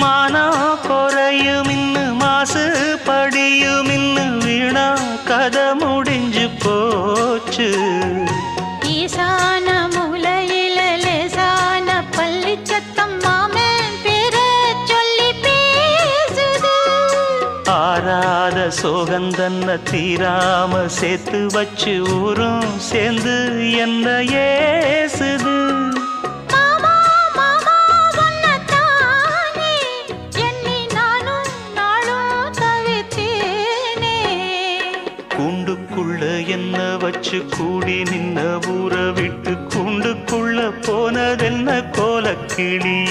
மானம் குறையும் இன்னு மாசு படியும் இன்னு வீணா கதை முடிஞ்சு போச்சு. ஈசான மூலையில லேசான பள்ளி சத்தம் மாமன் பேர சொல்லி பேசுது. ஆறாத சோகந்தன்ன தீராம சேர்த்து வச்சு ஊரும் சேர்ந்து என்ன ஏசுது. மாமா மாமா உன்னத்தானே எண்ணி நானும் நாளும் தவித்தேனே. கூண்டுக்குள்ள என்ன வச்சு கூடி நின்ன ஊற விட்டு கூண்டுக்குள்ள போனதென்ன கோலக்கிளியே.